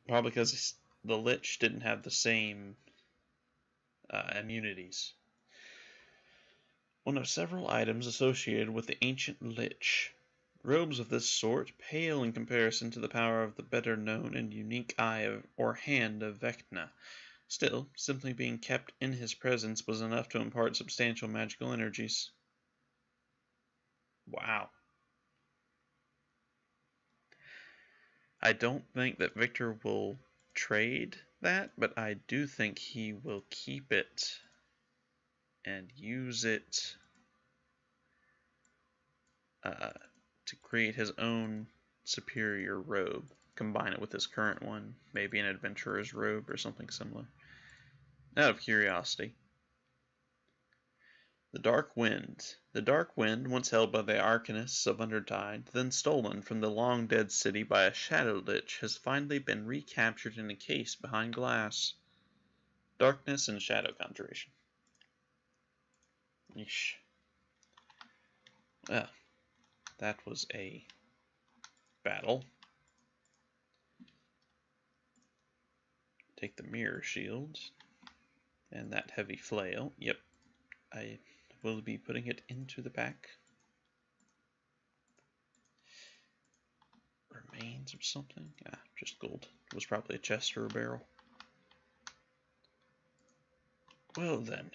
Probably because the Lich didn't have the same immunities. One of several items associated with the ancient Lich. Robes of this sort pale in comparison to the power of the better known and unique eye or hand of Vecna. Still, simply being kept in his presence was enough to impart substantial magical energies. Wow. I don't think that Victor will trade that, but I do think he will keep it and use it to create his own superior robe. Combine it with his current one, maybe an adventurer's robe or something similar. Out of curiosity. The Dark Wind. The Dark Wind, once held by the Arcanists of Undrentide, then stolen from the long-dead city by a Shadow Lich, has finally been recaptured in a case behind glass. Darkness and Shadow Conjuration. Yeesh. Well, that was a battle. Take the mirror shield and that heavy flail. Yep, I will be putting it into the pack. Remains of something? Ah, just gold. It was probably a chest or a barrel. Well then,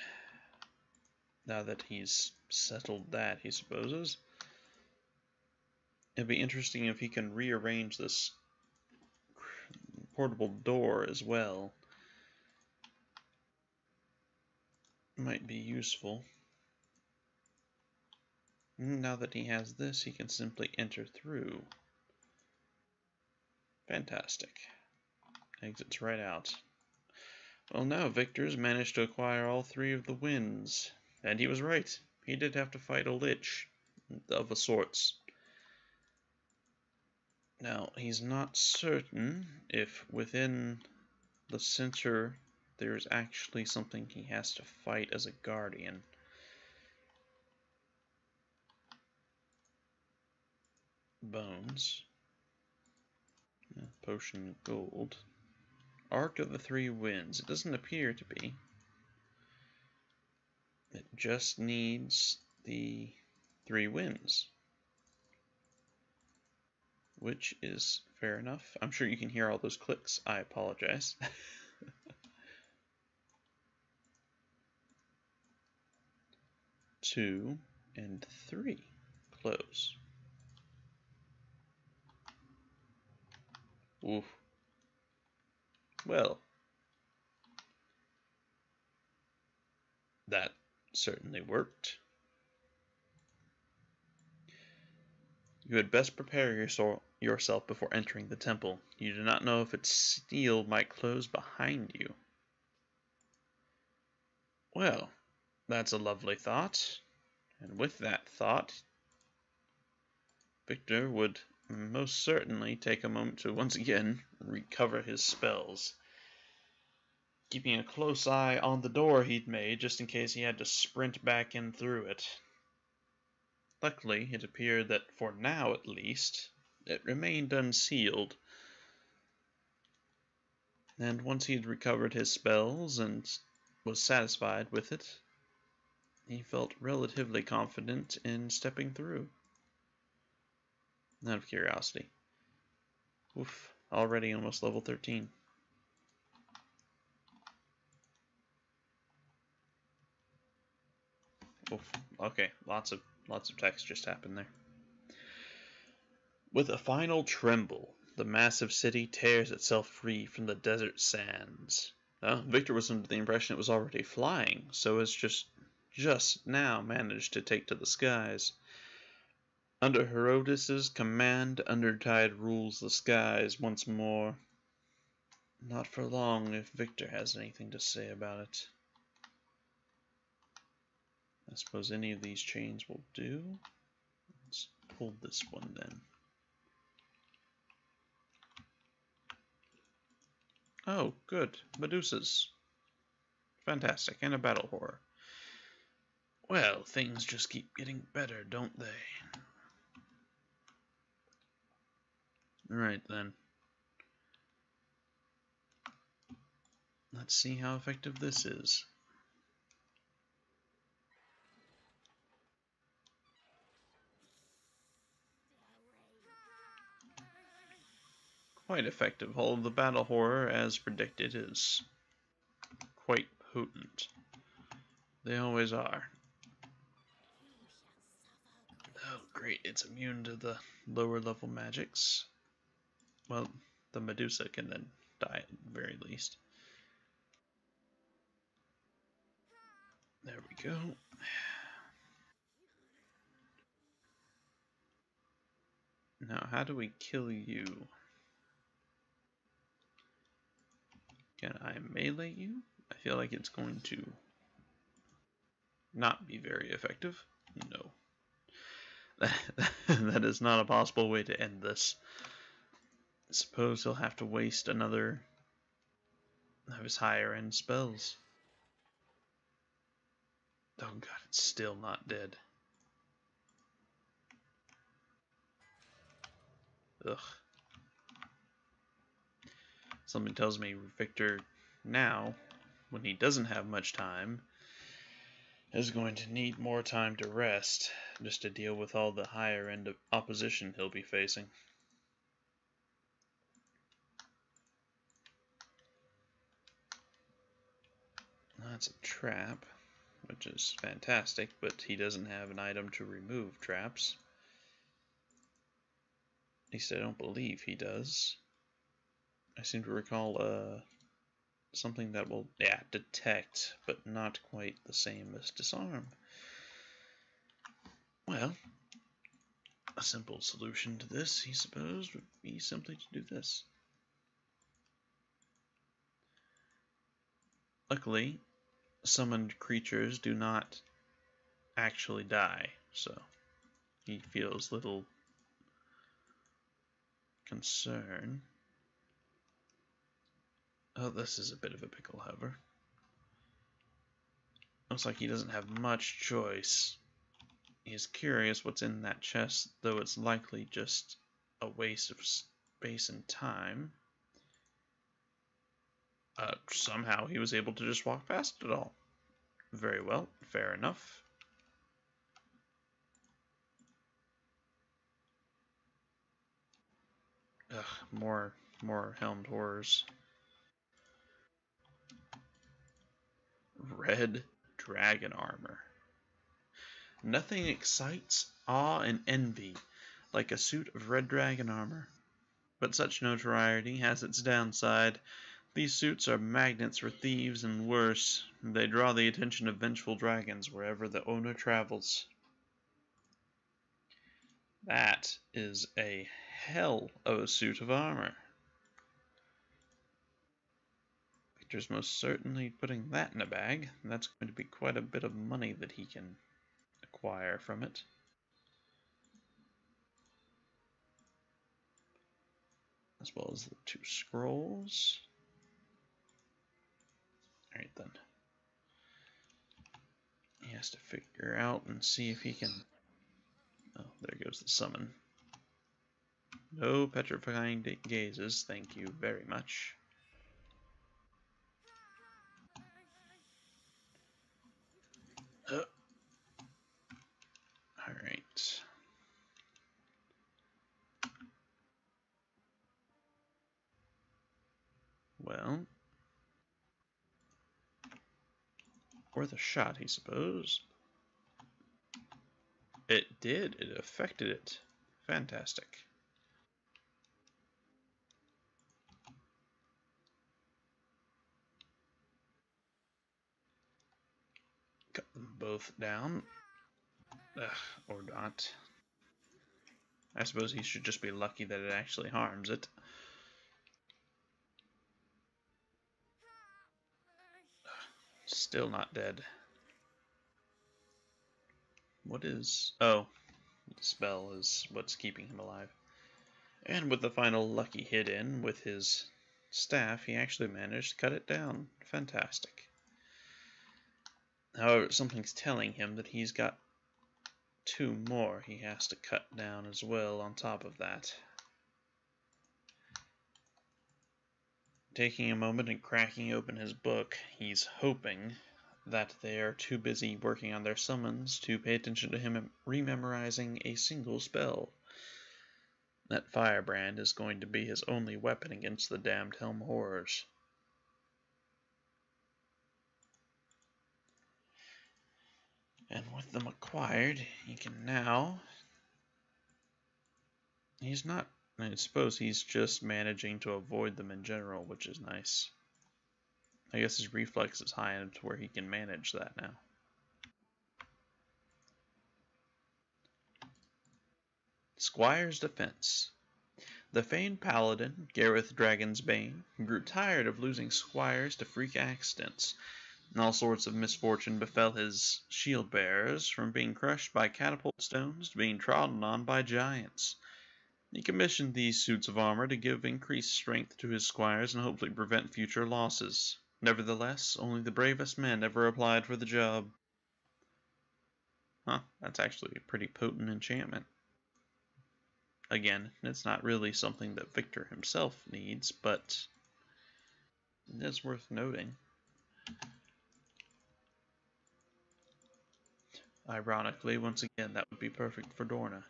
now that he's settled that, he supposes, it'd be interesting if he can rearrange this portable door as well. Might be useful. Now that he has this, he can simply enter through. Fantastic. Exits right out. Well, now Victor's managed to acquire all 3 of the wins. And he was right. He did have to fight a Lich of a sorts. Now, he's not certain if within the center there's actually something he has to fight as a guardian. Bones. Yeah, potion of gold. Arc of the 3 Winds. It doesn't appear to be. It just needs the 3 winds. Which is fair enough. I'm sure you can hear all those clicks. I apologize. 2 and 3. Close. Oof. Well, that certainly worked. You had best prepare yourself before entering the temple. You do not know if its steel might close behind you. Well, that's a lovely thought. And with that thought, Victor would most certainly take a moment to once again recover his spells, keeping a close eye on the door he'd made just in case he had to sprint back in through it. Luckily, it appeared that for now at least, it remained unsealed. And once he'd recovered his spells and was satisfied with it, he felt relatively confident in stepping through. Out of curiosity. Oof, already almost level 13. Oof, okay, lots of text just happened there. With a final tremble, the massive city tears itself free from the desert sands. Victor was under the impression it was already flying, so it's just now managed to take to the skies. Under Herodotus' command, Undrentide rules the skies once more. Not for long if Victor has anything to say about it. I suppose any of these chains will do. Let's pull this one then. Oh, good. Medusas. Fantastic. And a battle horror. Well, things just keep getting better, don't they? Right then. Let's see how effective this is. Quite effective, although the battle horror, as predicted, is quite potent. They always are. Oh, great, it's immune to the lower level magics. Well, the Medusa can then die at the very least. There we go. Now, how do we kill you? Can I melee you? I feel like it's going to not be very effective. No. That is not a possible way to end this. I suppose he'll have to waste another of his higher end spells. Oh god, it's still not dead. Ugh. Something tells me Victor now, when he doesn't have much time, is going to need more time to rest, just to deal with all the higher end of opposition he'll be facing. That's a trap, which is fantastic, but he doesn't have an item to remove traps. At least I don't believe he does. I seem to recall something that will, detect, but not quite the same as disarm. Well, a simple solution to this, he suppose, would be simply to do this. Luckily, summoned creatures do not actually die, so he feels little concern. Oh, this is a bit of a pickle, however. Looks like he doesn't have much choice. He's curious what's in that chest, though it's likely just a waste of space and time. Somehow he was able to just walk past it all. Very well, fair enough. Ugh, more helmed horrors. Red dragon armor. Nothing excites awe and envy like a suit of red dragon armor. But such notoriety has its downside. These suits are magnets for thieves and worse. They draw the attention of vengeful dragons wherever the owner travels. That is a hell of a suit of armor. Victor's most certainly putting that in a bag. That's going to be quite a bit of money that he can acquire from it. As well as the 2 scrolls. Alright then. He has to figure out and see if he can... Oh, there goes the summon. No petrifying gazes, thank you very much. Alright. Well, worth a shot, he suppose. It did. It affected it. Fantastic. Cut them both down. Ugh, or not. I suppose he should just be lucky that it actually harms it. Still not dead. What is... Oh, the spell is what's keeping him alive. And with the final lucky hit in with his staff, he actually managed to cut it down. Fantastic. However, something's telling him that he's got 2 more he has to cut down as well on top of that. Taking a moment and cracking open his book, he's hoping that they are too busy working on their summons to pay attention to him rememorizing a single spell. That firebrand is going to be his only weapon against the damned Helm horrors. And with them acquired, he can now... He's not... I suppose he's just managing to avoid them in general, which is nice. I guess his reflex is high enough to where he can manage that now. Squire's Defense. The famed paladin, Gareth Dragonsbane, grew tired of losing squires to freak accidents. All sorts of misfortune befell his shield bearers, from being crushed by catapult stones to being trodden on by giants. He commissioned these suits of armor to give increased strength to his squires and hopefully prevent future losses. Nevertheless, only the bravest men ever applied for the job. Huh, that's actually a pretty potent enchantment. Again, it's not really something that Victor himself needs, but it is worth noting. Ironically, once again, that would be perfect for Dorna.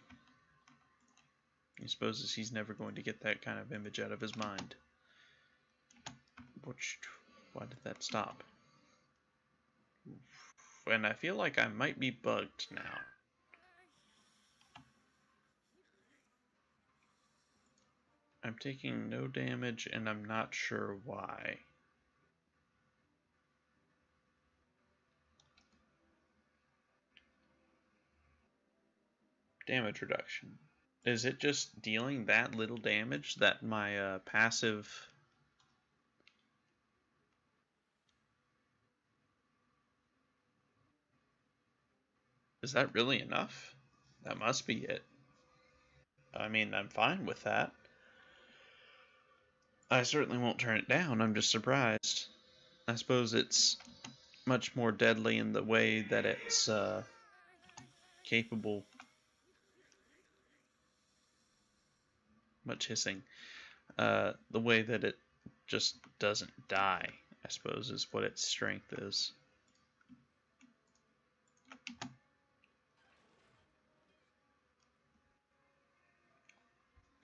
He supposes he's never going to get that kind of image out of his mind. Why did that stop? And I feel like I might be bugged now. I'm taking no damage and I'm not sure why. Damage reduction. Is it just dealing that little damage that my passive... Is that really enough? That must be it. I mean, I'm fine with that. I certainly won't turn it down, I'm just surprised. I suppose it's much more deadly in the way that it's capable... Much hissing. The way that it just doesn't die, I suppose, is what its strength is.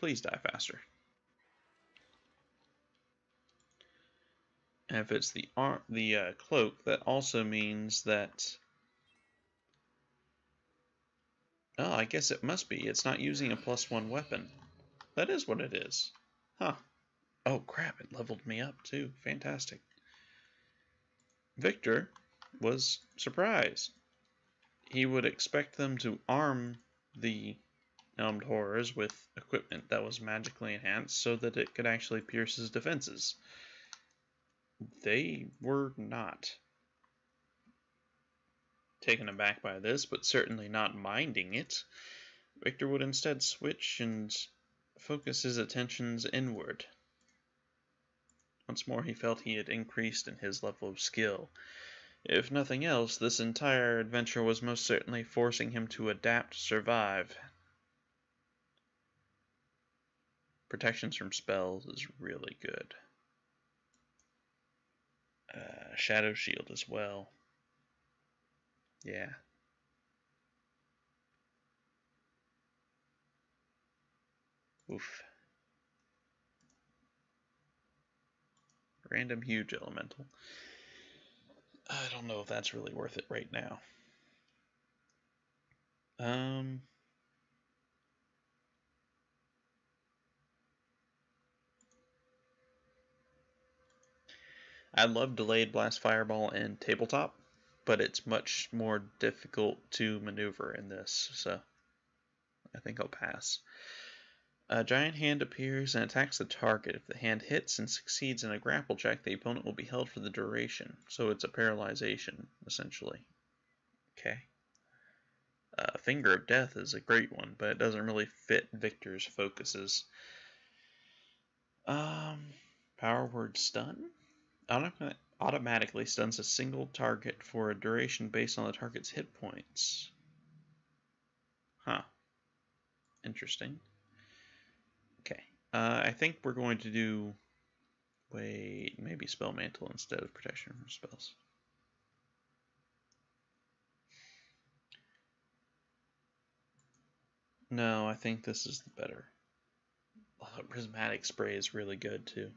Please die faster. And if it's the cloak, that also means that... Oh, I guess it must be. It's not using a +1 weapon. That is what it is. Huh. Oh crap, it leveled me up too. Fantastic. Victor was surprised. He would expect them to arm the Helmed Horrors with equipment that was magically enhanced so that it could actually pierce his defenses. They were not. Taken aback by this, but certainly not minding it, Victor would instead switch and focus his attentions inward. Once more he felt he had increased in his level of skill. If nothing else, this entire adventure was most certainly forcing him to adapt to survive. Protections from spells is really good. Shadow Shield as well. Yeah. Oof. Random huge elemental. I don't know if that's really worth it right now. I love Delayed Blast Fireball in Tabletop, but it's much more difficult to maneuver in this, so I think I'll pass. A giant hand appears and attacks the target. If the hand hits and succeeds in a grapple check, the opponent will be held for the duration, so it's a paralyzation, essentially. Okay. Finger of Death is a great one, but it doesn't really fit Victor's focuses. Power Word Stun? Automatically stuns a single target for a duration based on the target's hit points. Huh. Interesting. Okay. I think we're going to do Wait, maybe Spell Mantle instead of Protection from Spells. No, I think this is the better. Oh, Prismatic Spray is really good too.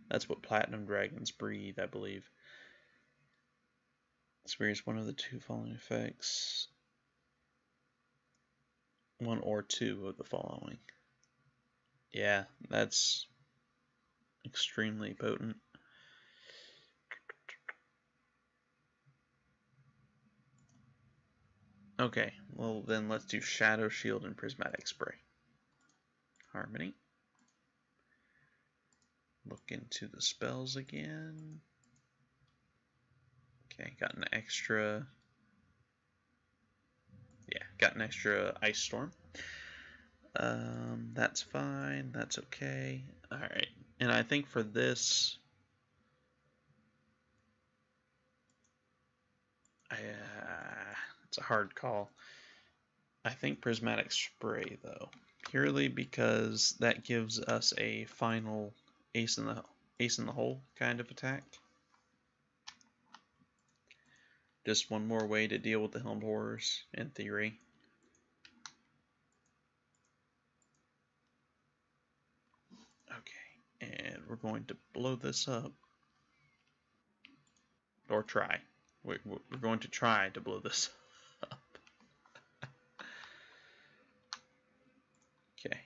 That's what Platinum Dragons breathe, I believe. Experience one of the two following effects. One or two of the following. Yeah, that's extremely potent. Okay, well then let's do Shadow Shield and Prismatic Spray. Harmony. Look into the spells again. Okay, got an extra... Yeah, got an extra Ice Storm. That's fine, that's okay. Alright, and I think for this... it's a hard call. I think Prismatic Spray, though. Purely because that gives us a final ace in the hole kind of attack. Just one more way to deal with the Helmed Horrors, in theory. Okay, and we're going to blow this up. Or try. We're going to try to blow this up. Okay.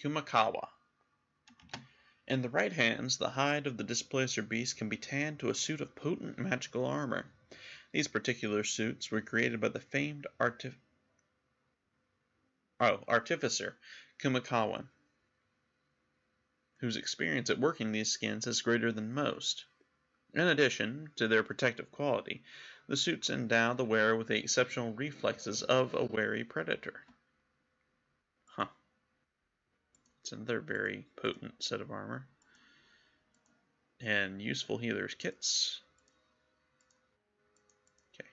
Kumakawa. In the right hands, the hide of the Displacer Beast can be tanned to a suit of potent magical armor. These particular suits were created by the famed artificer Kumakawa, whose experience at working these skins is greater than most. In addition to their protective quality, the suits endow the wearer with the exceptional reflexes of a wary predator. Huh. It's another very potent set of armor. And useful healers kits. Okay.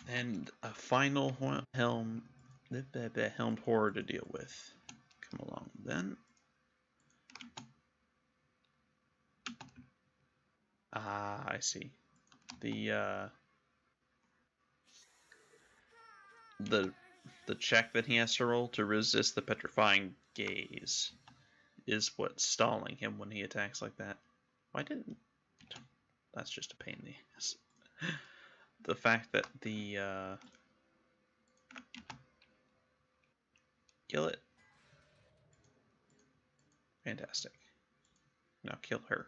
And a final helmed horror to deal with. Come along then. Ah, I see. The check that he has to roll to resist the petrifying gaze is what's stalling him when he attacks like that. Why didn't... That's just a pain in the ass. The fact that the... Kill it. Fantastic. Now kill her.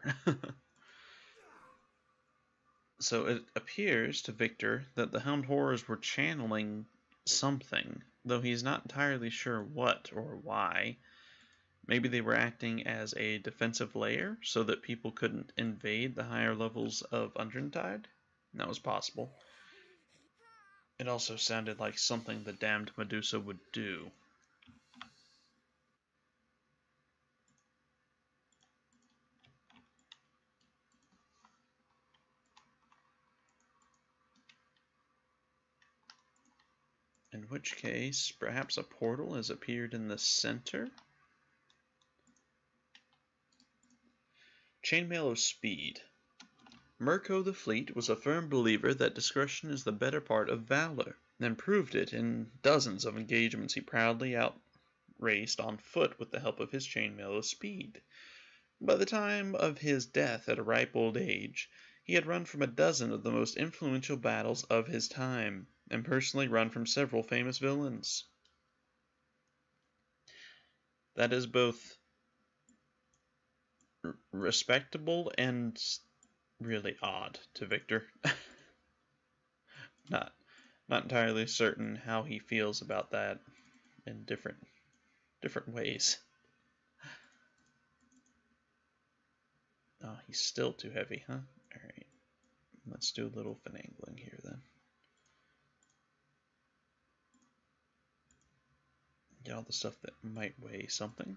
So it appears to Victor that the Helmed Horrors were channeling something, though he's not entirely sure what or why. Maybe they were acting as a defensive layer so that people couldn't invade the higher levels of Undrentide? That was possible. It also sounded like something the damned Medusa would do. In which case, perhaps a portal has appeared in the center? Chainmail of Speed. Mirko the Fleet was a firm believer that discretion is the better part of valor, and proved it in dozens of engagements he proudly outraced on foot with the help of his Chainmail of Speed. By the time of his death at a ripe old age, he had run from a dozen of the most influential battles of his time, and personally run from several famous villains. That is both respectable and really odd to Victor. Not entirely certain how he feels about that in different ways. Oh, he's still too heavy, huh? Alright. Let's do a little finagling here then. Get all the stuff that might weigh something.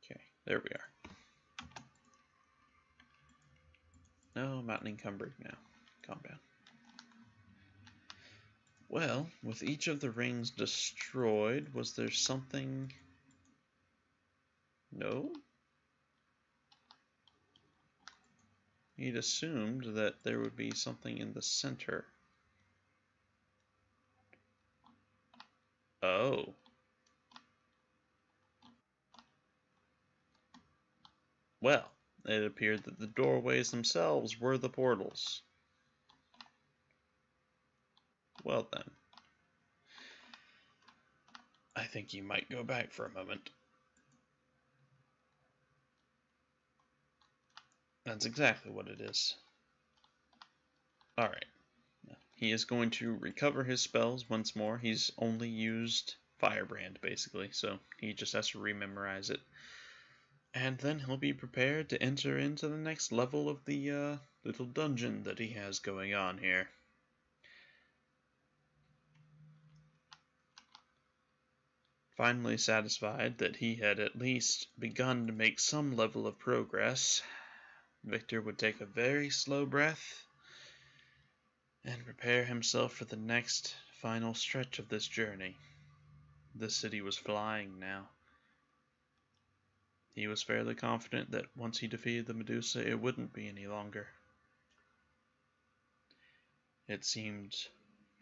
Okay, there we are. No, I'm not encumbered now. Calm down. Well, with each of the rings destroyed, was there something... No? He'd assumed that there would be something in the center. Oh. Well, it appeared that the doorways themselves were the portals. Well then. I think you might go back for a moment. That's exactly what it is. Alright. He is going to recover his spells once more. He's only used Firebrand, basically, so he just has to rememorize it. And then he'll be prepared to enter into the next level of the little dungeon that he has going on here. Finally satisfied that he had at least begun to make some level of progress, Victor would take a very slow breath and prepare himself for the next final stretch of this journey. The city was flying now. He was fairly confident that once he defeated the Medusa, it wouldn't be any longer. It seemed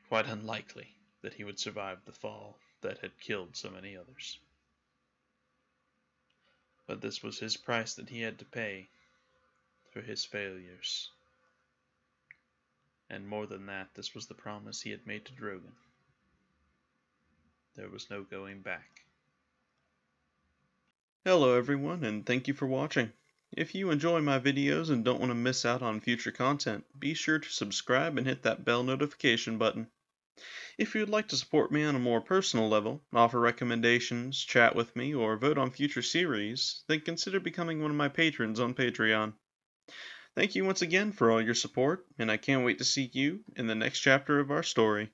quite unlikely that he would survive the fall that had killed so many others. But this was his price that he had to pay for his failures. And more than that, this was the promise he had made to Drogon. There was no going back. Hello everyone, and thank you for watching. If you enjoy my videos and don't want to miss out on future content, be sure to subscribe and hit that bell notification button. If you'd like to support me on a more personal level, offer recommendations, chat with me, or vote on future series, then consider becoming one of my patrons on Patreon. Thank you once again for all your support, and I can't wait to see you in the next chapter of our story.